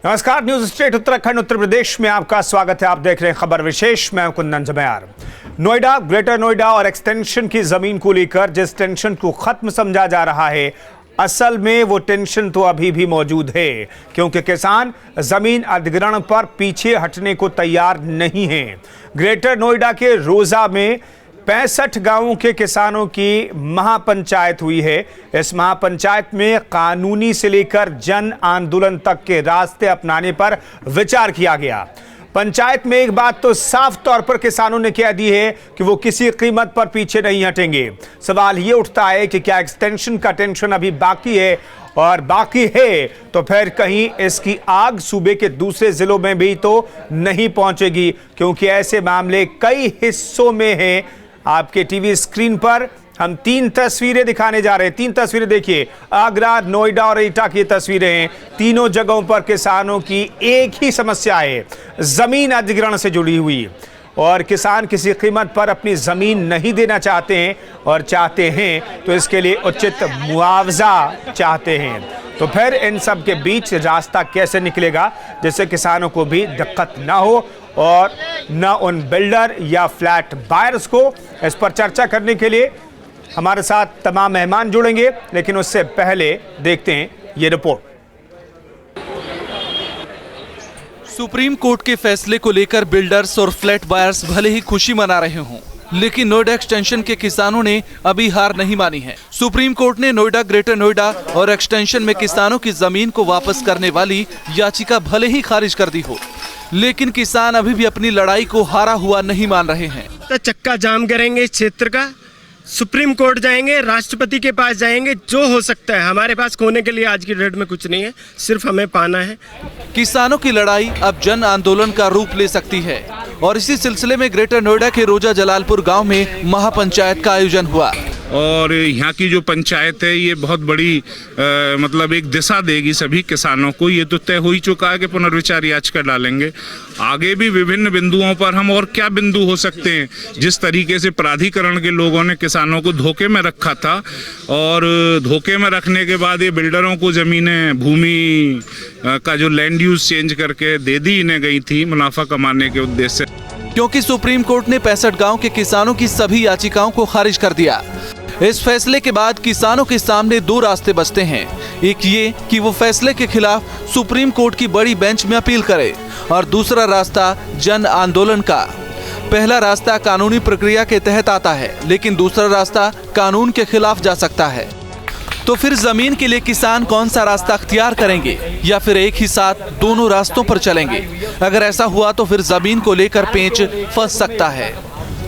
नमस्कार, news state Uttarakhand Uttar प्रदेश में आपका स्वागत है। आप देख रहे हैं खबर विशेष। मैं कुंदन जमयार। नोएडा, ग्रेटर नोएडा और एक्सटेंशन की जमीन को लेकर जिस टेंशन को खत्म समझा जा रहा है, असल में वो टेंशन तो अभी भी मौजूद है, क्योंकि किसान जमीन अधिग्रहण पर पीछे हटने को तैयार नहीं है। ग्रेटर नोएडा के रोजा में 65 गांवों के किसानों की महापंचायत हुई है। इस महापंचायत में कानूनी से लेकर जन आंदोलन तक के रास्ते अपनाने पर विचार किया गया। पंचायत में एक बात तो साफ तौर पर किसानों ने कह दी है कि वो किसी कीमत पर पीछे नहीं हटेंगे। सवाल ये उठता है कि क्या एक्सटेंशन का टेंशन अभी बाकी है, और बाकी है तो फिर कहीं इसकी आग सूबे के दूसरे जिलों में भी तो नहीं पहुंचेगी, क्योंकि ऐसे मामले कई हिस्सों में हैं। आपके टीवी स्क्रीन पर हम 3 तस्वीरें दिखाने जा रहे हैं। 3 तस्वीरें देखिए, आगरा, नोएडा और एटा की तस्वीरें हैं। तीनों जगहों पर किसानों की एक ही समस्या है, जमीन अधिग्रहण से जुड़ी हुई, और किसान किसी कीमत पर अपनी जमीन नहीं देना चाहते हैं, और चाहते हैं तो इसके लिए उचित मुआवजा चाहते हैं। तो फिर इन सब के बीच रास्ता कैसे निकलेगा जिससे किसानों को भी दिक्कत ना हो और न उन बिल्डर या फ्लैट बायर्स को। इस पर चर्चा करने के लिए हमारे साथ तमाम मेहमान जुड़ेंगे, लेकिन उससे पहले देखते हैं ये रिपोर्ट। सुप्रीम कोर्ट के फैसले को लेकर बिल्डर्स और फ्लैट बायर्स भले ही खुशी मना रहे हों, लेकिन नोएडा एक्सटेंशन के किसानों ने अभी हार नहीं मानी है। सुप्रीम कोर्ट ने नोएडा, ग्रेटर नोएडा और एक्सटेंशन में किसानों की जमीन को वापस करने वाली याचिका भले ही खारिज कर दी हो, लेकिन किसान अभी भी अपनी लड़ाई को हारा हुआ नहीं मान रहे हैं। तो चक्का जाम करेंगे इस क्षेत्र का, सुप्रीम कोर्ट जाएंगे, राष्ट्रपति के पास जाएंगे, जो हो सकता है। हमारे पास खोने के लिए आज की डेट में कुछ नहीं है, सिर्फ हमें पाना है। किसानों की लड़ाई अब जन आंदोलन का रूप ले सकती है, और इसी सिलसिले में ग्रेटर नोएडा के रोजा जलालपुर गांव में महापंचायत का आयोजन हुआ। और यहाँ की जो पंचायत है ये बहुत बड़ी मतलब एक दिशा देगी सभी किसानों को। ये तो तय हो ही चुका है कि पुनर्विचार याचिका डालेंगे। आगे भी विभिन्न बिंदुओं पर हम और क्या बिंदु हो सकते हैं। जिस तरीके से प्राधिकरण के लोगों ने किसानों को धोखे में रखा था, और धोखे में रखने के बाद ये बिल्डरों को जमीनें, भूमि का जो लैंड यूज चेंज करके दे दी इन्हें गई थी मुनाफा कमाने के उद्देश्य से। क्योंकि सुप्रीम कोर्ट ने 65 गांव के किसानों की सभी याचिकाओं को खारिज कर दिया। इस फैसले के बाद किसानों के सामने 2 रास्ते बचते हैं। एक ये कि वो फैसले के खिलाफ सुप्रीम कोर्ट की बड़ी बेंच में अपील करे, और दूसरा रास्ता जन आंदोलन का। पहला रास्ता कानूनी प्रक्रिया के तहत आता है, लेकिन दूसरा रास्ता कानून के खिलाफ जा सकता है। तो फिर जमीन के लिए किसान कौन सा रास्ता अख्तियार करेंगे, या फिर एक ही साथ दोनों रास्तों पर चलेंगे? अगर ऐसा हुआ तो फिर जमीन को लेकर पेंच फंस सकता है।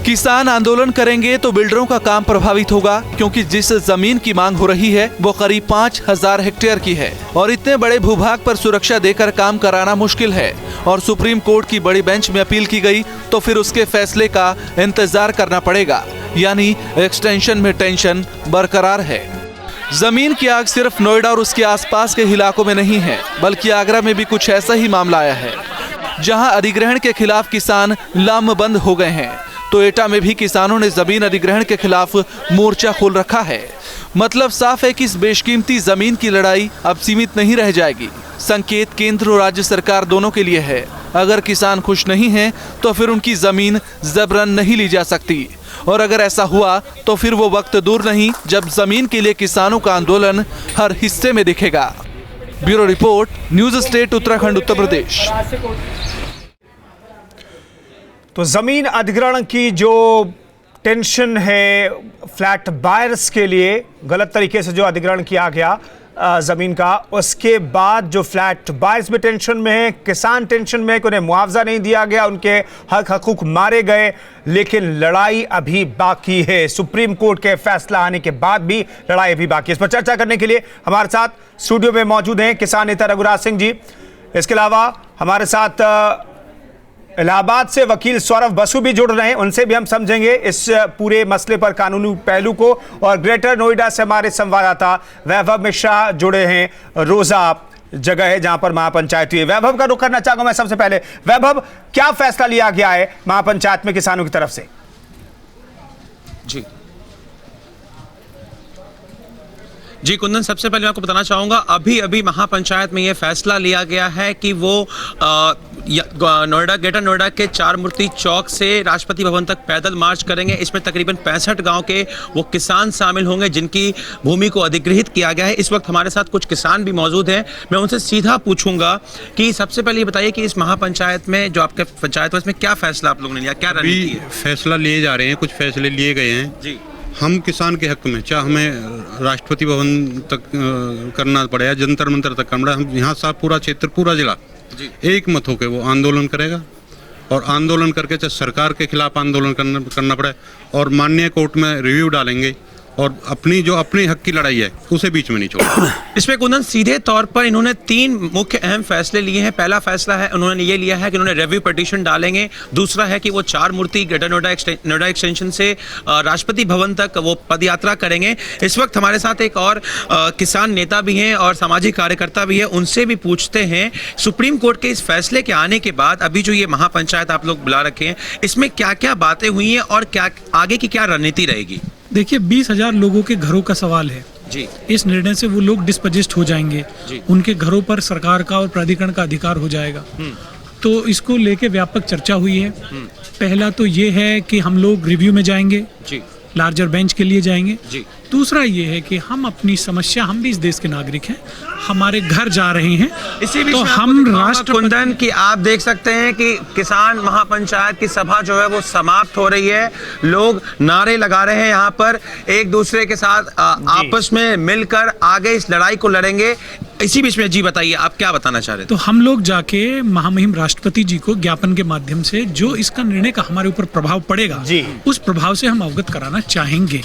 किसान आंदोलन करेंगे तो बिल्डरों का काम प्रभावित होगा, क्योंकि जिस जमीन की मांग हो रही है वो करीब 5000 हेक्टेयर की है, और इतने बड़े भूभाग पर सुरक्षा देकर काम कराना मुश्किल है। और सुप्रीम कोर्ट की बड़ी बेंच में अपील की गई तो फिर उसके फैसले का इंतजार करना पड़ेगा। यानी एक्सटेंशन में टेंशन बरकरार है। जमीन की आग सिर्फ नोएडा और उसके आसपास के इलाकों में नहीं है, बल्कि आगरा में भी कुछ ऐसा ही मामला आया है, जहां अधिग्रहण के खिलाफ किसान लामबंद हो गए हैं। तो एटा में भी किसानों ने जमीन अधिग्रहण के खिलाफ मोर्चा खोल रखा है। मतलब साफ है कि इस बेशकीमती जमीन की लड़ाई अब सीमित नहीं रह जाएगी। संकेत केंद्र और राज्य सरकार दोनों के लिए है। अगर किसान खुश नहीं हैं तो फिर उनकी जमीन जबरन नहीं ली जा सकती, और अगर ऐसा हुआ तो फिर वो वक्त दूर नहीं जब जमीन के लिए किसानों का आंदोलन हर हिस्से में दिखेगा। Bureau report, news state Uttarakhand Uttar Pradesh. तो जमीन अधिग्रहण की जो टेंशन है फ्लैट बायर्स के लिए, गलत तरीके से जो अधिग्रहण किया गया जमीन का, उसके बाद जो फ्लैट बायर्स भी टेंशन में है, किसान टेंशन में है कि उन्हें मुआवजा नहीं दिया गया, उनके हक हकूक मारे गए। लेकिन लड़ाई अभी बाकी है। सुप्रीम कोर्ट के फैसला आने के बाद भी लड़ाई अभी बाकी है। इस पर चर्चा करने के लिए हमारे साथ स्टूडियो में मौजूद हैं किसान नेता रघुराज सिंह जी। इसके अलावा हमारे साथ इलाहाबाद से वकील सौरभ बसु भी जुड़ रहे हैं, उनसे भी हम समझेंगे इस पूरे मसले पर कानूनी पहलू को। और ग्रेटर नोएडा से हमारे संवाददाता वैभव मिश्रा जुड़े हैं, रोजा जगह है जहां पर महापंचायत हुई है। वैभव का रुख करना चाहूंगा मैं सबसे पहले। वैभव, क्या फैसला लिया गया है महापंचायत में किसानों की तरफ से? जी, जी कुंदन, सबसे पहले मैं आपको बताना चाहूँगा, अभी अभी महापंचायत में ये फैसला लिया गया है कि वो नोएडा, ग्रेटर नोएडा के चार मूर्ति चौक से राष्ट्रपति भवन तक पैदल मार्च करेंगे। इसमें तकरीबन 65 गांव के वो किसान शामिल होंगे जिनकी भूमि को अधिग्रहित किया गया है। इस वक्त हमारे साथ कुछ किसान भी मौजूद हैं, मैं उनसे सीधा पूछूंगा कि सबसे पहले ये बताइए कि इस महापंचायत में जो आपके पंचायत है उसमें क्या फैसला आप लोगों ने लिया, क्या रणनीति है? फैसला लिए जा रहे हैं, कुछ फैसले लिए गए हैं जी। हम किसान के हक में, चाहे हमें राष्ट्रपति भवन तक करना पड़े या जंतर मंतर तक करना, हम यहाँ साहब पूरा क्षेत्र, पूरा जिला एक मत होकर वो आंदोलन करेगा और आंदोलन करके चाहे सरकार के खिलाफ आंदोलन करना पड़े और माननीय कोर्ट में रिव्यू डालेंगे और अपनी हक की लड़ाई है उसे बीच में नहीं छोड़ेंगे। इसमें कुंदन सीधे तौर पर इन्होंने 3 मुख्य अहम फैसले लिए हैं। पहला फैसला है उन्होंने ये लिया है कि उन्होंने रिव्यू पिटीशन डालेंगे। दूसरा है कि वो 4 मूर्ति ग्रेटर नोएडा एक्सटेंशन से राष्ट्रपति भवन तक वो पदयात्रा करेंगे। इस वक्त हमारे साथ एक और किसान नेता भी हैं और सामाजिक कार्यकर्ता भी है, उनसे भी पूछते हैं सुप्रीम कोर्ट के इस फैसले के आने के बाद अभी जो ये महापंचायत आप लोग बुला रखे हैं, इसमें क्या क्या बातें हुई हैं और क्या आगे की क्या रणनीति रहेगी? देखिए, 20,000 लोगों के घरों का सवाल है जी। इस निर्णय से वो लोग डिस्पोजिस्ट हो जाएंगे, उनके घरों पर सरकार का और प्राधिकरण का अधिकार हो जाएगा। तो इसको लेके व्यापक चर्चा हुई है। पहला तो ये है कि हम लोग रिव्यू में जाएंगे जी, लार्जर बेंच के लिए जाएंगे जी। दूसरा ये है कि हम अपनी समस्या, हम भी इस देश के नागरिक हैं, हमारे घर जा रहे हैं, इसी बीच तो में हम राष्ट्र कुंदन की आप देख सकते हैं कि किसान महापंचायत की सभा जो है वो समाप्त हो रही है। लोग नारे लगा रहे हैं, यहाँ पर एक दूसरे के साथ आपस में मिलकर आगे इस लड़ाई को लड़ेंगे। इसी बीच में जी बताइए, आप क्या बताना चाह रहे थे? तो हम लोग जाके महामहिम राष्ट्रपति जी को ज्ञापन के माध्यम से जो इसका निर्णय का हमारे ऊपर प्रभाव पड़ेगा जी, उस प्रभाव से हम अवगत कराना चाहेंगे।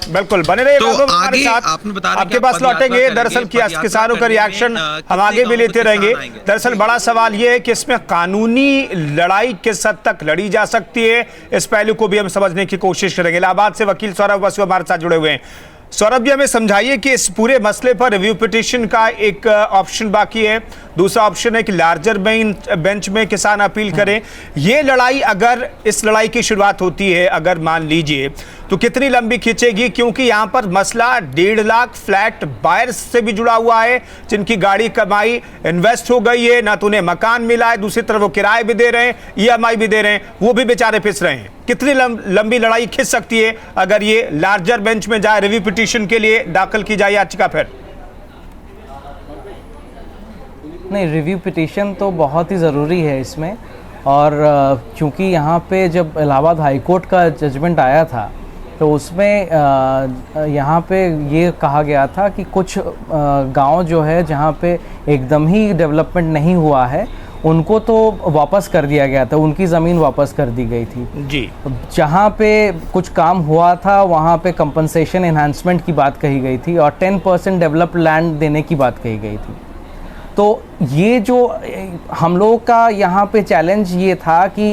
बिल्कुल, बने रहिए तो हमारे साथ, आपने बताया आपके पास लौटेंगे। दरअसल किसानों का रिएक्शन हम आगे भी लेते रहेंगे। दरअसल बड़ा सवाल ये है कि इसमें कानूनी लड़ाई किस हद तक लड़ी जा सकती है, इस पहलू को भी हम समझने की कोशिश करेंगे। इलाहाबाद से वकील सौरभ बसु हमारे साथ जुड़े हुए हैं। सौरभ जी, हमें समझाइए कि इस पूरे मसले पर रिव्यू पिटीशन का एक ऑप्शन बाकी है, दूसरा ऑप्शन है कि लार्जर बेंच में किसान अपील करें। ये लड़ाई, अगर इस लड़ाई की शुरुआत होती है, अगर मान लीजिए, तो कितनी लंबी खींचेगी? क्योंकि यहाँ पर मसला 1.5 लाख फ्लैट बायर्स से भी जुड़ा हुआ है, जिनकी गाड़ी कमाई इन्वेस्ट हो गई है, ना तो उन्हें मकान मिला है, दूसरी तरफ वो किराए भी दे रहे हैं, EMI भी दे रहे हैं, वो भी बेचारे पिस रहे हैं। कितनी लंबी लड़ाई खिंच सकती है अगर ये लार्जर बेंच में जाए, रिव्यू पिटीशन के लिए दाखिल की जाए याचिका? फिर नहीं, रिव्यू पिटीशन तो बहुत ही ज़रूरी है इसमें। और चूँकि यहाँ पे जब इलाहाबाद हाई कोर्ट का जजमेंट आया था तो उसमें यहाँ पे ये कहा गया था कि कुछ गांव जो है जहाँ पे एकदम ही डेवलपमेंट नहीं हुआ है, उनको तो वापस कर दिया गया था, उनकी ज़मीन वापस कर दी गई थी जी। जहाँ पे कुछ काम हुआ था वहाँ पे कंपनसेशन एनहांसमेंट की बात कही गई थी और 10% डेवलप्ड लैंड देने की बात कही गई थी। तो ये जो हम लोगों का यहाँ पे चैलेंज ये था कि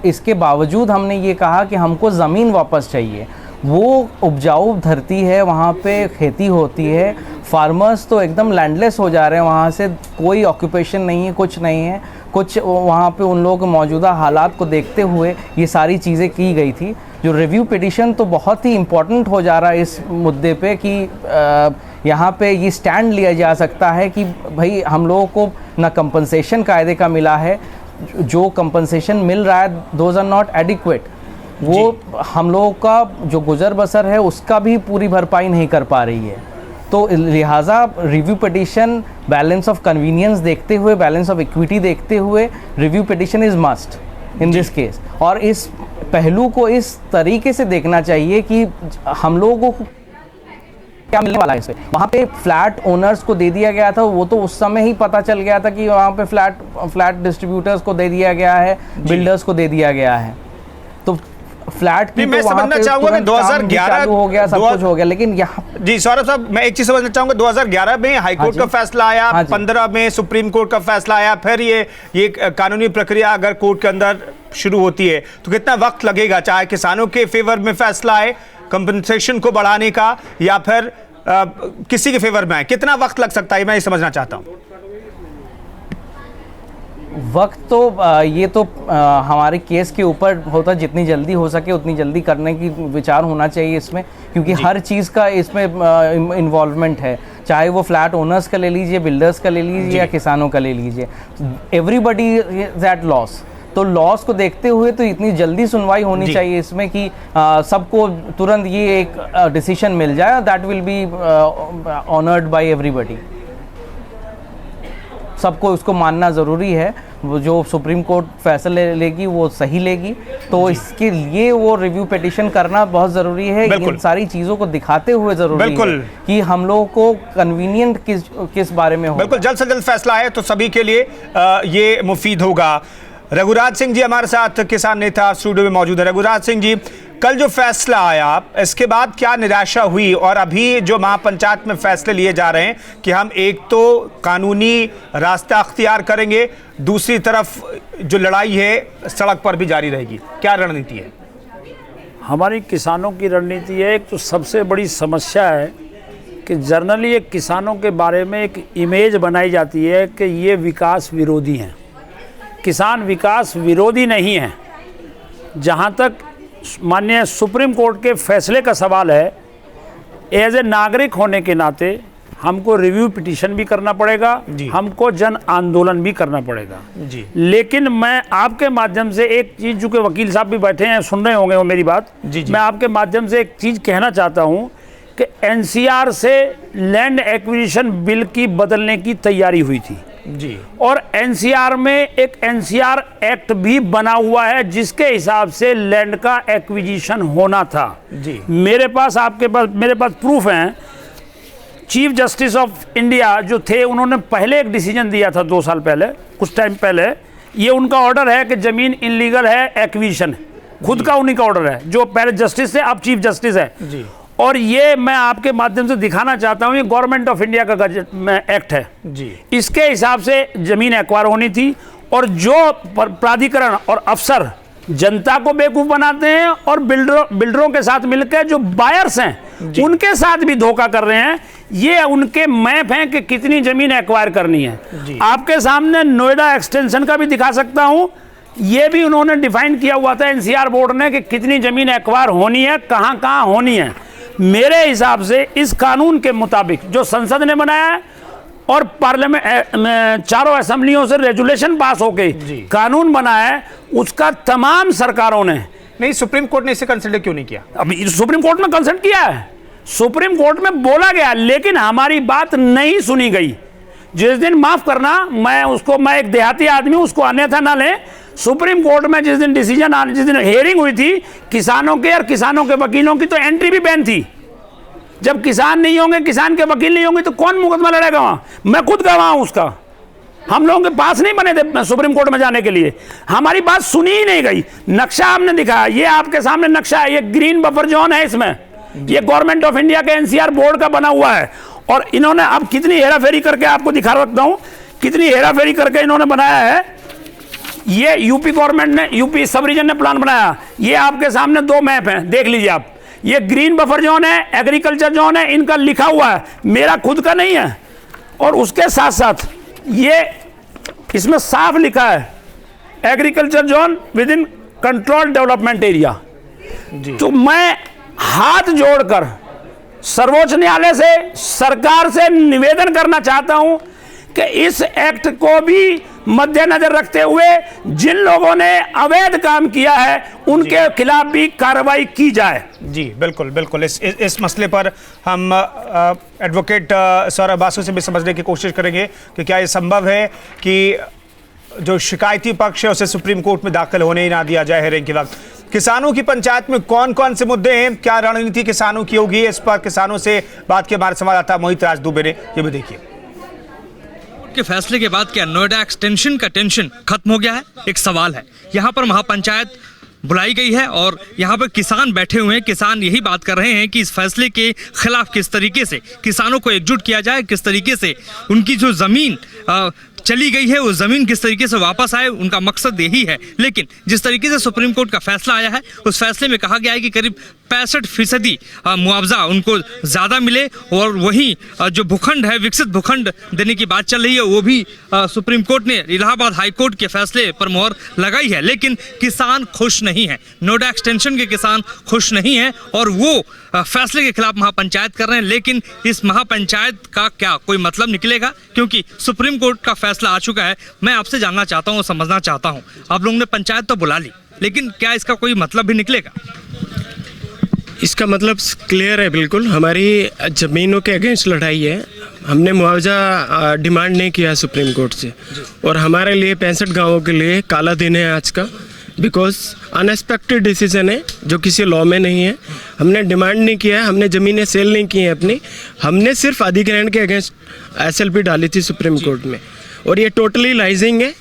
इसके बावजूद हमने ये कहा कि हमको ज़मीन वापस चाहिए। वो उपजाऊ धरती है, वहाँ पे खेती होती है, फार्मर्स तो एकदम लैंडलेस हो जा रहे हैं, वहाँ से कोई ऑक्यूपेशन नहीं है, कुछ नहीं है। कुछ वहाँ पे उन लोगों के मौजूदा हालात को देखते हुए ये सारी चीज़ें की गई थी। जो रिव्यू पिटीशन तो बहुत ही इम्पोर्टेंट हो जा रहा है इस मुद्दे पे कि यहाँ पे ये स्टैंड लिया जा सकता है कि भाई हम लोगों को ना कंपनसेशन कायदे का मिला है, जो कंपनसेशन मिल रहा है दोज आर नॉट एडिक्वेट, वो हम लोगों का जो गुजर बसर है उसका भी पूरी भरपाई नहीं कर पा रही है। तो लिहाजा review petition balance of convenience देखते हुए, बैलेंस ऑफ इक्विटी देखते हुए review petition is must in this case. और इस पहलू को इस तरीके से देखना चाहिए कि हम लोगों को क्या मिलने वाला है इससे। वहाँ पे फ्लैट ओनर्स को दे दिया गया था, वो तो उस समय ही पता चल गया था कि वहाँ पे फ्लैट डिस्ट्रीब्यूटर्स को दे दिया गया है, बिल्डर्स को दे दिया गया है। तो फ्लैट की मैं समझना चाहूंगा कि 2011 हो गया, सब कुछ हो गया, लेकिन यहाँ जी सौरभ साहब, मैं एक चीज समझना चाहूंगा, 2011 में हाईकोर्ट का फैसला आया, 15 में सुप्रीम कोर्ट का फैसला आया, फिर ये कानूनी प्रक्रिया अगर कोर्ट के अंदर शुरू होती है तो कितना वक्त लगेगा, चाहे किसानों के फेवर में फैसला आए कंपनसेशन को बढ़ाने का या फिर किसी के फेवर में आए, कितना वक्त लग सकता है, मैं ये समझना चाहता हूं। वक्त तो ये तो हमारे केस के ऊपर होता, जितनी जल्दी हो सके उतनी जल्दी करने की विचार होना चाहिए इसमें, क्योंकि हर चीज़ का इसमें इन्वॉल्वमेंट है, चाहे वो फ्लैट ओनर्स का ले लीजिए, बिल्डर्स का ले लीजिए या किसानों का ले लीजिए, एवरीबडी इज एट लॉस। तो लॉस को देखते हुए तो इतनी जल्दी सुनवाई होनी चाहिए इसमें कि सबको तुरंत ये एक डिसीजन मिल जाए, that will be honoured bye everybody. सबको उसको मानना ज़रूरी है, वो जो सुप्रीम कोर्ट फैसला लेगी वो सही लेगी, तो इसके लिए वो रिव्यू पिटीशन करना बहुत ज़रूरी है। इन सारी चीज़ों को दिखाते हुए ज़रूरी है कि हम लोगों को कन्वीनियंट किस बारे में हो। बिल्कुल, जल्द से जल्द फैसला आए तो सभी के लिए ये मुफीद होगा। रघुराज सिंह जी हमारे साथ किसान नेता स्टूडियो में मौजूद है। रघुराज सिंह जी, कल जो फैसला आया इसके बाद क्या निराशा हुई, और अभी जो महापंचायत में फैसले लिए जा रहे हैं कि हम एक तो कानूनी रास्ता अख्तियार करेंगे, दूसरी तरफ जो लड़ाई है सड़क पर भी जारी रहेगी, क्या रणनीति है? हमारी किसानों की रणनीति है, एक तो सबसे बड़ी समस्या है कि जर्नली एक किसानों के बारे में एक इमेज बनाई जाती है कि ये विकास विरोधी हैं। किसान विकास विरोधी नहीं है। जहाँ तक माननीय सुप्रीम कोर्ट के फैसले का सवाल है, एज ए नागरिक होने के नाते हमको रिव्यू पिटीशन भी करना पड़ेगा, हमको जन आंदोलन भी करना पड़ेगा जी। लेकिन मैं आपके माध्यम से एक चीज़, जो कि वकील साहब भी बैठे हैं सुन रहे होंगे वो मेरी बात जी। मैं आपके माध्यम से एक चीज़ कहना चाहता हूँ कि एनसीआर से लैंड एक्विजिशन बिल की बदलने की तैयारी हुई थी जी, और एनसीआर में एक एनसीआर एक्ट भी बना हुआ है जिसके हिसाब से लैंड का एक्विजिशन होना था जी। मेरे पास प्रूफ हैं। चीफ जस्टिस ऑफ इंडिया जो थे, उन्होंने पहले एक डिसीजन दिया था 2 साल पहले, कुछ टाइम पहले। ये उनका ऑर्डर है कि ज़मीन इनलीगल है, एक्विजिशन खुद का उन्हीं का ऑर्डर है, जो पहले जस्टिस थे अब चीफ जस्टिस है जी। और ये मैं आपके माध्यम से दिखाना चाहता हूँ, ये गवर्नमेंट ऑफ इंडिया का एक्ट है जी। इसके हिसाब से ज़मीन एक्वायर होनी थी, और जो प्राधिकरण और अफसर जनता को बेवकूफ़ बनाते हैं और बिल्डरों के साथ मिलकर जो बायर्स हैं उनके साथ भी धोखा कर रहे हैं, ये उनके मैप हैं कि कितनी ज़मीन एक्वायर करनी है। आपके सामने नोएडा एक्सटेंशन का भी दिखा सकता हूँ, ये भी उन्होंने डिफाइन किया हुआ था एनसीआर बोर्ड ने कि कितनी ज़मीन एक्वायर होनी है, कहाँ कहाँ होनी है। मेरे हिसाब से इस कानून के मुताबिक जो संसद ने बनाया है और पार्लियामेंट चारों असेंबलियों से रेजुलेशन पास होके कानून बनाया है, उसका तमाम सरकारों ने नहीं, सुप्रीम कोर्ट ने इसे कंसिडर क्यों नहीं किया? अभी सुप्रीम कोर्ट में कंसल्ट किया है, सुप्रीम कोर्ट में बोला गया, लेकिन हमारी बात नहीं सुनी गई। जिस दिन, माफ करना, मैं एक देहाती आदमी, उसको अन्यथा ना लें, सुप्रीम कोर्ट में जिस दिन हेयरिंग हुई थी, किसानों के और किसानों के वकीलों की तो एंट्री भी बैन थी। जब किसान नहीं होंगे, किसान के वकील नहीं होंगे, तो कौन मुकदमा लड़ेगा वहाँ? मैं खुद गवाह हूँ उसका। हम लोगों के पास नहीं बने थे सुप्रीम कोर्ट में जाने के लिए, हमारी बात सुनी ही नहीं गई। नक्शा हमने दिखाया, ये आपके सामने नक्शा है, ये ग्रीन बफर जोन है, इसमें ये गवर्नमेंट ऑफ इंडिया के एनसीआर बोर्ड का बना हुआ है। और इन्होंने अब कितनी हेराफेरी करके, आपको दिखा रखता हूँ कितनी हेराफेरी करके इन्होंने बनाया है। ये यूपी गवर्नमेंट ने, यूपी सब रीजन ने प्लान बनाया। ये आपके सामने 2 मैप हैं, देख लीजिए आप। ये ग्रीन बफर जोन है, एग्रीकल्चर जोन है, इनका लिखा हुआ है, मेरा खुद का नहीं है। और उसके साथ साथ ये इसमें साफ लिखा है agriculture zone with in control development area. तो मैं हाथ जोड़कर सर्वोच्च न्यायालय से, सरकार से निवेदन करना चाहता हूं कि इस एक्ट को भी मद्देनजर रखते हुए जिन लोगों ने अवैध काम किया है उनके खिलाफ भी कार्रवाई की जाए। जी बिल्कुल बिल्कुल, इस मसले पर हम एडवोकेट सौरभ बासु से भी समझने की कोशिश करेंगे कि क्या ये संभव है कि जो शिकायती पक्ष है उसे सुप्रीम कोर्ट में दाखिल होने ही ना दिया जाए हेयरिंग के वक्त। किसानों की पंचायत में कौन कौन से मुद्दे हैं, क्या रणनीति किसानों की होगी, इस पर किसानों से बात के हमारे संवाददाता मोहित राज दुबे ने, ये भी देखिए। के फैसले के बाद क्या नोएडा एक्सटेंशन का टेंशन खत्म हो गया है? एक सवाल है। यहाँ पर महापंचायत बुलाई गई है और यहाँ पर किसान बैठे हुए हैं। किसान यही बात कर रहे हैं कि इस फैसले के खिलाफ किस तरीके से किसानों को एकजुट किया जाए, किस तरीके से उनकी जो ज़मीन चली गई है वो ज़मीन किस तरीके से वापस आए, उनका मकसद यही है। लेकिन जिस तरीके से सुप्रीम कोर्ट का फैसला आया है उस फैसले में कहा गया है कि करीब 65% मुआवजा उनको ज़्यादा मिले, और वहीं जो भूखंड है, विकसित भूखंड देने की बात चल रही है, वो भी सुप्रीम कोर्ट ने इलाहाबाद हाई कोर्ट के फैसले पर मोहर लगाई है। लेकिन किसान खुश नहीं है, नोएडा एक्सटेंशन के किसान खुश नहीं हैं और वो फैसले के खिलाफ महापंचायत कर रहे हैं। लेकिन इस महापंचायत का क्या कोई मतलब निकलेगा, क्योंकि सुप्रीम कोर्ट का फैसला आ चुका है। मैं आपसे जानना चाहता हूँ, समझना चाहता हूँ, आप लोगों ने पंचायत तो बुला ली, लेकिन क्या इसका कोई मतलब भी निकलेगा? इसका मतलब क्लियर है बिल्कुल, हमारी ज़मीनों के अगेंस्ट लड़ाई है। हमने मुआवजा डिमांड नहीं किया सुप्रीम कोर्ट से, और हमारे लिए 65 गाँवों के लिए काला दिन है आज का, बिकॉज अनएक्सपेक्टेड डिसीजन है जो किसी लॉ में नहीं है। हमने डिमांड नहीं किया है, हमने ज़मीनें सेल नहीं की हैं अपनी, हमने सिर्फ अधिग्रहण के अगेंस्ट SLP डाली थी सुप्रीम कोर्ट में, और ये टोटली लाइजिंग है,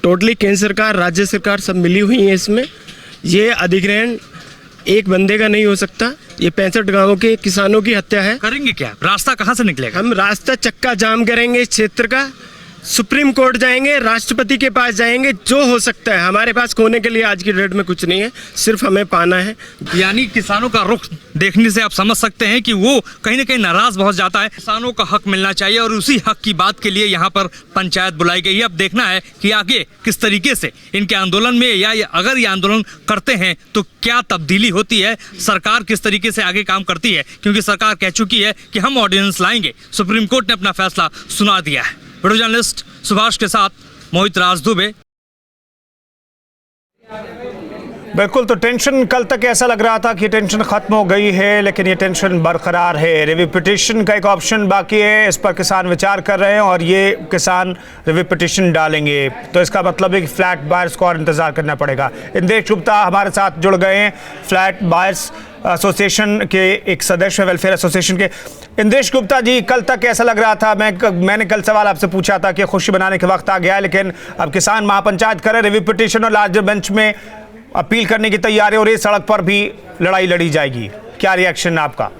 टोटली केंद्र सरकार, राज्य सरकार सब मिली हुई है इसमें। ये अधिग्रहण एक बंदे का नहीं हो सकता, ये 65 गाँवों के किसानों की हत्या है। करेंगे क्या, रास्ता कहाँ से निकलेगा? हम रास्ता चक्का जाम करेंगे इस क्षेत्र का, सुप्रीम कोर्ट जाएंगे, राष्ट्रपति के पास जाएंगे, जो हो सकता है। हमारे पास खोने के लिए आज की डेट में कुछ नहीं है, सिर्फ हमें पाना है। यानी किसानों का रुख देखने से आप समझ सकते हैं कि वो कहीं ना कहीं नाराज बहुत जाता है। किसानों का हक मिलना चाहिए और उसी हक की बात के लिए यहाँ पर पंचायत बुलाई गई है। अब देखना है कि आगे किस तरीके से इनके आंदोलन में, या अगर ये आंदोलन करते हैं तो क्या तब्दीली होती है, सरकार किस तरीके से आगे काम करती है, क्योंकि सरकार कह चुकी है कि हम ऑर्डिनेंस लाएंगे। सुप्रीम कोर्ट ने अपना फैसला सुना दिया है। वीडियो जर्नलिस्ट सुभाष के साथ मोहित राज दुबे। बिल्कुल, तो टेंशन कल तक ऐसा लग रहा था कि टेंशन खत्म हो गई है, लेकिन ये टेंशन बरकरार है। रिव्यू पिटीशन का एक ऑप्शन बाकी है, इस पर किसान विचार कर रहे हैं और ये किसान रिव्यू पिटीशन डालेंगे, तो इसका मतलब है कि फ्लैट बायर्स को और इंतजार करना पड़ेगा। इंद्रेश गुप्ता हमारे साथ जुड़ गए हैं, फ्लैट बायर्स एसोसिएशन के एक सदस्य, वेलफेयर एसोसिएशन के। इंद्रेश गुप्ता जी, कल तक ऐसा लग रहा था, मैंने कल सवाल आपसे पूछा था कि खुशी बनाने के वक्त आ गया है, लेकिन अब किसान महापंचायत करे, रिव्यू पिटीशन और लार्जर बेंच में अपील करने की तैयारी, और इस सड़क पर भी लड़ाई लड़ी जाएगी। क्या रिएक्शन आपका?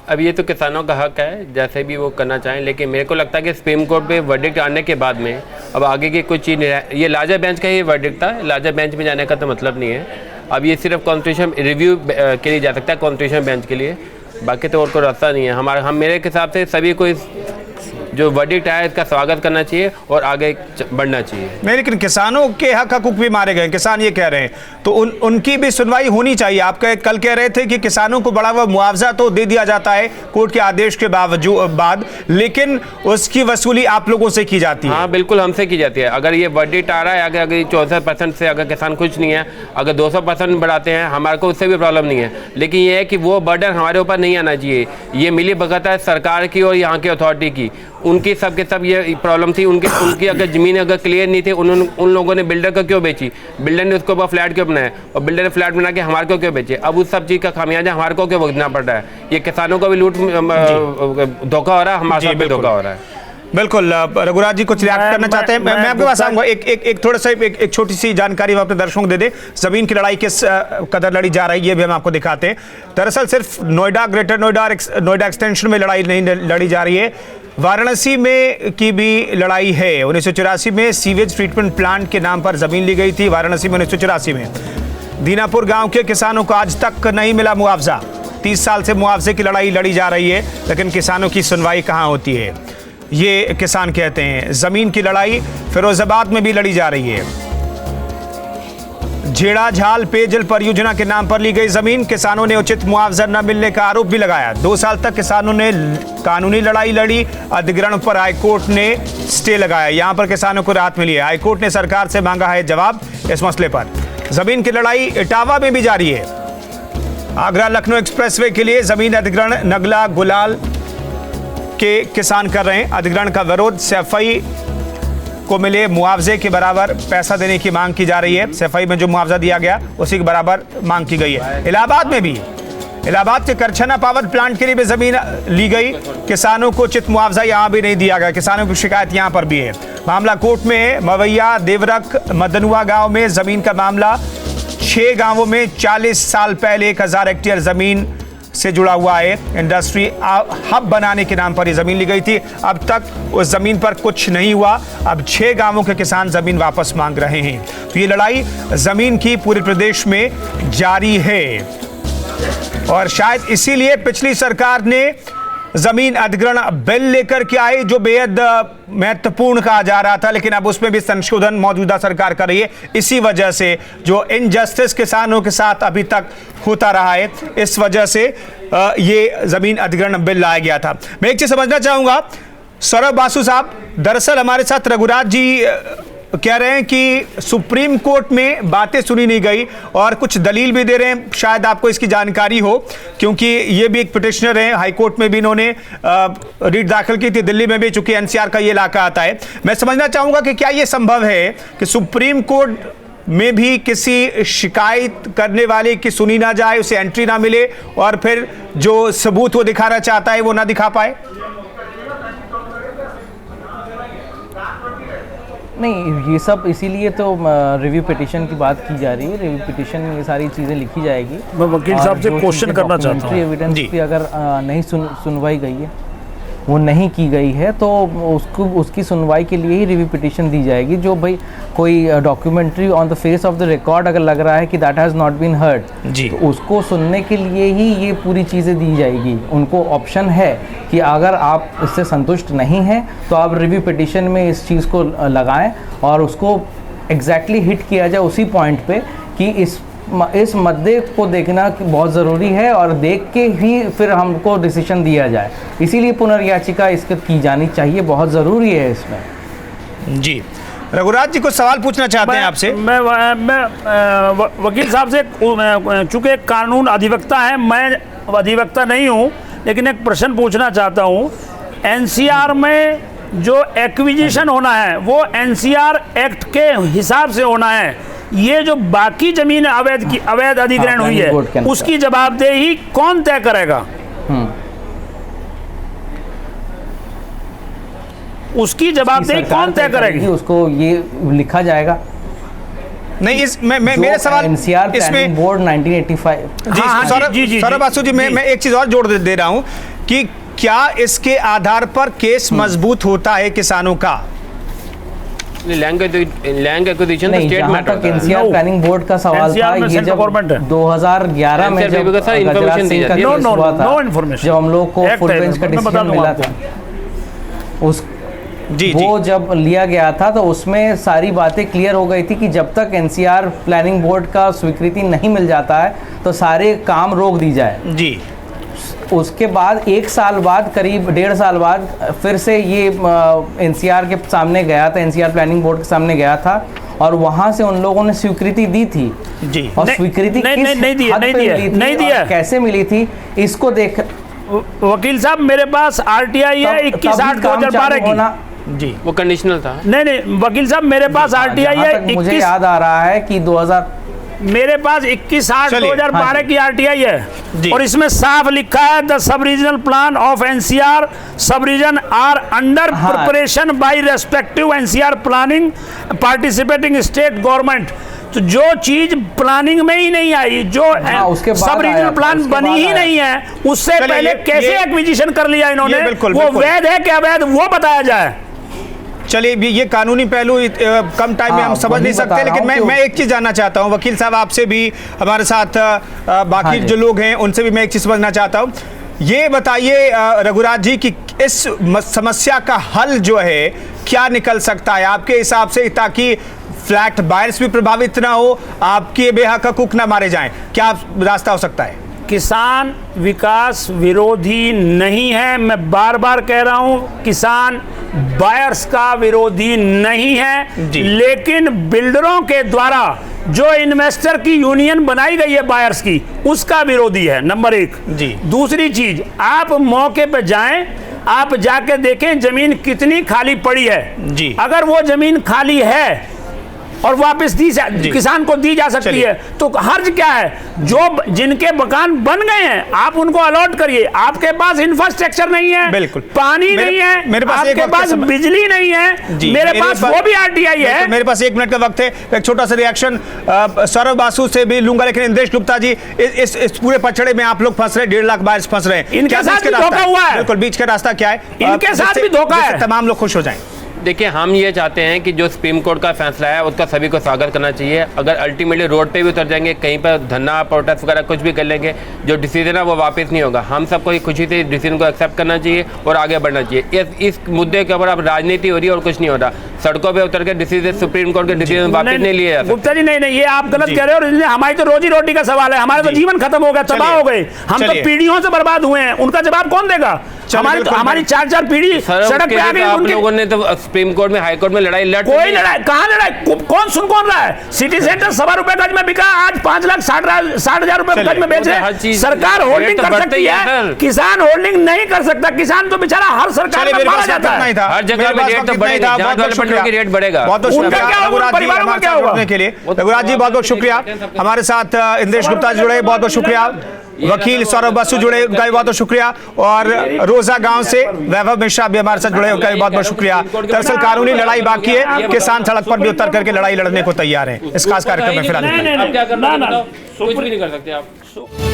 अब ये तो किसानों का हक है, जैसे भी वो करना चाहें, लेकिन मेरे को लगता है कि सुप्रीम कोर्ट पे वर्डिक्ट आने के बाद में अब आगे की कुछ चीज़, ये लार्जर बेंच का ही वर्डिक्ट था, लार्जर बेंच में जाने का तो मतलब नहीं है। अब ये सिर्फ कॉन्स्टिट्यूशन रिव्यू के लिए जा सकता है, कॉन्स्टिट्यूशन बेंच के लिए, बाकी तो और कोई रास्ता नहीं है। मेरे हिसाब से सभी को जो वर्डिक्ट है इसका स्वागत करना चाहिए और आगे बढ़ना चाहिए। नहीं, लेकिन किसानों के हक भी मारे गए, किसान ये कह रहे हैं, तो उनकी भी सुनवाई होनी चाहिए। आप कल कह रहे थे कि किसानों को बड़ा हुआ मुआवजा तो दे दिया जाता है कोर्ट के आदेश के बाद, लेकिन उसकी वसूली आप लोगों से की जाती है। हाँ बिल्कुल, हमसे की जाती है। अगर ये वर्डिक्ट आ रहा है, अगर 64% से अगर किसान खुश नहीं है, अगर 200% बढ़ाते हैं, हमारे को उससे भी प्रॉब्लम नहीं है, लेकिन ये है कि वो बर्डन हमारे ऊपर नहीं आना चाहिए। ये मिली भगत है सरकार की और यहाँ की अथॉरिटी की, उनकी सब के सब ये प्रॉब्लम थी। उनकी अगर ज़मीन अगर क्लियर नहीं थी, उन लोगों ने बिल्डर को क्यों बेची, बिल्डर ने उसके ऊपर फ्लैट क्यों बनाया, और बिल्डर ने फ्लैट बना के हमारे को क्यों बेचे, अब उस सब चीज़ का खामियाजा हमारे को क्यों भुगतना पड़ रहा है। ये किसानों को भी लूट धोखा हो रहा है, हमारे साथ भी धोखा हो रहा है। बिल्कुल, रघुराज जी कुछ रिएक्ट करना चाहते हैं? मैं आपके पास आऊंगा। एक थोड़ा सा एक छोटी सी जानकारी हम अपने दर्शकों को दे दें। जमीन की लड़ाई किस कदर लड़ी जा रही है, ये भी हम आपको दिखाते हैं। दरअसल सिर्फ नोएडा, ग्रेटर नोएडा और नोएडा एक्सटेंशन में लड़ाई नहीं लड़ी जा रही है, वाराणसी में की भी लड़ाई है। 1984 में सीवेज ट्रीटमेंट प्लांट के नाम पर जमीन ली गई थी वाराणसी में 1984 में। दीनापुर गांव के किसानों को आज तक नहीं मिला मुआवजा। 30 साल से मुआवजे की लड़ाई लड़ी जा रही है, लेकिन किसानों की सुनवाई कहां होती है, ये किसान कहते हैं। जमीन की लड़ाई फिरोजाबाद में भी लड़ी जा रही है। झेड़ाझाल पेयजल परियोजना के नाम पर ली गई जमीन, किसानों ने उचित मुआवजा न मिलने का आरोप भी लगाया। 2 साल तक किसानों ने कानूनी लड़ाई लड़ी, अधिग्रहण पर हाईकोर्ट ने स्टे लगाया। यहां पर किसानों को राहत मिली है। हाईकोर्ट ने सरकार से मांगा है जवाब इस मसले पर। जमीन की लड़ाई इटावा में भी जारी है। आगरा लखनऊ एक्सप्रेसवे के लिए जमीन अधिग्रहण नगला गुलाल के किसान कर रहे हैं। अधिग्रहण का विरोध, सैफई को मिले मुआवजे के बराबर पैसा देने की मांग की जा रही है। सैफई में जो मुआवजा दिया गया उसी के बराबर मांग की गई है। इलाहाबाद में भी, इलाहाबाद के करछना पावर प्लांट के लिए भी जमीन ली गई, किसानों को उचित मुआवजा यहां भी नहीं दिया गया। किसानों की शिकायत यहां पर भी है। मामला कोर्ट में है। मवैया, देवरक, मदनुआ गांव में जमीन का मामला। 6 गांवों में 40 साल पहले 1000 हेक्टेयर जमीन से जुड़ा हुआ है। इंडस्ट्री हब बनाने के नाम पर ये जमीन ली गई थी। अब तक उस जमीन पर कुछ नहीं हुआ। अब 6 गांवों के किसान जमीन वापस मांग रहे हैं। तो ये लड़ाई जमीन की पूरे प्रदेश में जारी है। और शायद इसीलिए पिछली सरकार ने जमीन अधिग्रहण बिल लेकर के आई, जो बेहद महत्वपूर्ण कहा जा रहा था, लेकिन अब उसमें भी संशोधन मौजूदा सरकार कर रही है। इसी वजह से जो इनजस्टिस किसानों के साथ अभी तक होता रहा है, इस वजह से ये जमीन अधिग्रहण बिल लाया गया था। मैं एक चीज समझना चाहूंगा सौरभ बासु साहब, दरअसल हमारे साथ रघुराज जी कह रहे हैं कि सुप्रीम कोर्ट में बातें सुनी नहीं गई और कुछ दलील भी दे रहे हैं, शायद आपको इसकी जानकारी हो, क्योंकि ये भी एक पिटिशनर हैं, हाई कोर्ट में भी इन्होंने रीट दाखिल की थी, दिल्ली में भी, चूंकि एनसीआर का ये इलाका आता है। मैं समझना चाहूंगा कि क्या ये संभव है कि सुप्रीम कोर्ट में भी किसी शिकायत करने वाले की सुनी ना जाए, उसे एंट्री ना मिले और फिर जो सबूत वो दिखाना चाहता है वो ना दिखा पाए? नहीं, ये सब इसीलिए तो रिव्यू पिटीशन की बात की जा रही है। रिव्यू पिटीशन में ये सारी चीज़ें लिखी जाएगी। मैं वकील साहब से क्वेश्चन करना चाहता हूँ। एविडेंस भी अगर नहीं सुनवाई गई है, वो नहीं की गई है, तो उसकी सुनवाई के लिए ही रिव्यू पिटीशन दी जाएगी। जो भाई कोई documentary on the face of the record अगर लग रहा है कि that has not been heard, तो उसको सुनने के लिए ही ये पूरी चीज़ें दी जाएगी। उनको ऑप्शन है कि अगर आप इससे संतुष्ट नहीं हैं तो आप रिव्यू पिटीशन में इस चीज़ को लगाएं और उसको एग्जैक्टली हिट किया जाए उसी पॉइंट पे कि इस मुद्दे को देखना बहुत ज़रूरी है और देख के ही फिर हमको डिसीजन दिया जाए। इसीलिए पुनर्याचिका इसकी की जानी चाहिए, बहुत ज़रूरी है इसमें। जी, रघुराज जी कुछ सवाल पूछना चाहते हैं आपसे। मैं वकील साहब से, चूँकि एक कानून अधिवक्ता है, मैं अधिवक्ता नहीं हूँ, लेकिन एक प्रश्न पूछना चाहता हूँ। एनसीआर में जो एक्विजिशन होना है वो एनसीआर एक्ट के हिसाब से होना है। ये जो बाकी जमीन अवैध अधिग्रहण हुई है, उसकी जवाबदेही कौन तय करेगा? उसकी जवाबदेही कौन तय करेगी? उसको ये लिखा जाएगा। नहीं, मेरे सवाल एनसीआर प्लानिंग बोर्ड 1985। जी सौरभ बासु जी, मैं एक चीज और जोड़ दे रहा हूं कि क्या इसके आधार पर केस मजबूत होता है किसानों का? लैंड एक्विजिशन तो स्टेट जहाँ तक एनसीआर प्लानिंग बोर्ड का सवाल था, ये जब 2011 में जब गजराज सिंह का केस हुआ था, जब हम लोग को फुल बेंच का डिसीजन मिला था, वो जब लिया गया था तो उसमें सारी बातें क्लियर हो गई थी कि जब तक एनसीआर प्लानिंग बोर्ड का स्वीकृति नहीं मिल जाता है तो सारे काम रोक दी जाए। जी, उसके बाद 1 साल बाद, करीब 1.5 साल बाद फिर से ये एनसीआर के सामने गया था, एनसीआर प्लानिंग बोर्ड के सामने गया था और वहां से उन लोगों ने स्वीकृति दी थी। जी, और स्वीकृति नहीं दिया, कैसे मिली थी इसको देख। वकील साहब, मेरे पास आरटीआई है 21/8/2012 की। जी, वो कंडीशनल था। नहीं, वकील साहब, मेरे पास आरटीआई है। मुझे याद आ रहा है कि 2000 मेरे पास 21/8/2012 की आरटीआई है और इसमें साफ लिखा है the sub regional plan of NCR sub region are under preparation by respective NCR planning participating state government. तो जो चीज प्लानिंग में ही नहीं आई, जो सब रीजनल प्लान बनी ही नहीं है, उससे पहले कैसे एक्विजिशन कर लिया इन्होंने? वो वैध है कि अवैध, वो बताया जाए। चलिए, ये कानूनी पहलू कम टाइम में हम समझ नहीं सकते, लेकिन मैं एक चीज जानना चाहता हूं वकील साहब, आपसे भी, हमारे साथ बाकी जो लोग हैं उनसे भी मैं एक चीज समझना चाहता हूं। ये बताइए रघुराज जी कि इस समस्या का हल जो है क्या निकल सकता है आपके हिसाब से, ताकि फ्लैट बायर्स भी प्रभावित ना हो, आपके बेहक हकूक ना मारे जाएं? क्या रास्ता हो सकता है? किसान विकास विरोधी नहीं है, मैं बार बार कह रहा हूं, किसान बायर्स का विरोधी नहीं है, लेकिन बिल्डरों के द्वारा जो इन्वेस्टर की यूनियन बनाई गई है बायर्स की, उसका विरोधी है, नंबर 1। दूसरी चीज, आप मौके पे जाएं, आप जाके देखें जमीन कितनी खाली पड़ी है। अगर वो जमीन खाली है और वापस किसान को दी जा सकती है, तो हर्ज क्या है? जो जिनके मकान बन गए हैं आप उनको अलॉट करिए। आपके पास इंफ्रास्ट्रक्चर नहीं है, बिल्कुल पानी नहीं है, मेरे पास आपके पास बिजली नहीं है, मेरे पास वो भी आरटीआई है। मेरे पास 1 मिनट का वक्त है, एक छोटा सा रिएक्शन सौरभ बासु से भी लूंगा, लेकिन इंद्रेश गुप्ता जी, इस पूरे पचड़े में आप लोग फंस रहे, 1.5 लाख बायर्स फंस रहे हैं, इनके साथ भी धोखा हुआ है। बिल्कुल, बीच का रास्ता क्या है? इनके साथ भी धोखा है, तमाम लोग खुश हो जाएं। देखिए, हम ये चाहते हैं कि जो सुप्रीम कोर्ट का फैसला है उसका सभी को स्वागत करना चाहिए। अगर अल्टीमेटली रोड पे भी उतर जाएंगे, कहीं पर धरना प्रोटेस्ट वगैरह कुछ भी कर लेंगे, जो डिसीजन है वो वापस नहीं होगा। हम सबको खुशी से डिसीजन को एक्सेप्ट करना चाहिए और आगे बढ़ना चाहिए। इस मुद्दे के ऊपर अब राजनीति हो रही है और कुछ नहीं हो रहा। सड़कों पे उतर के डिसीजन सुप्रीम कोर्ट के डिसीजन वापस नहीं लिए जा सकते। गुप्ता जी नहीं, ये आप गलत कह रहे हो। हमारी तो रोजी रोटी का सवाल है, हमारे तो जीवन खत्म हो गया, तबाह हो गए, हम तो पीढ़ियों से बर्बाद हुए हैं। उनका जवाब कौन देगा? हमारी 4-4 पीढ़ी सड़क पे आ गई। आप लोगों ने तो सुप्रीम कोर्ट में, हाई कोर्ट में लड़ाई लड़, कोई लड़ाई कहाँ लड़ाई, कौन सुन कौन रहा है? सिटी सेंटर 1.25 रुपए गज में बिका, आज 5,60,000 रुपए गज में बेच रहे। सरकार होल्डिंग कर सकती है, किसान होल्डिंग नहीं कर सकता। किसान तो बेचारा हर सरकार में मारा जाता है। हर जगह में रेट तो बढ़ेगा, रेट बढ़ेगा। उनका क्या होगा, परिवारों का क्या होगा? के लिए रघुराज जी बहुत बहुत शुक्रिया। हमारे साथ इंद्रेश गुप्ता जुड़े, बहुत बहुत शुक्रिया। वकील सौरभ बसु जुड़े, उनका भी बहुत बहुत शुक्रिया। और रोजा गांव से वैभव मिश्रा भी हमारे साथ जुड़े, उनका भी बहुत बहुत शुक्रिया। दरअसल कानूनी लड़ाई बाकी है, किसान सड़क पर भी उतर करके लड़ाई लड़ने को तैयार है। इस खास कार्यक्रम में फिलहाल क्या करना, कुछ भी नहीं कर सकते आप।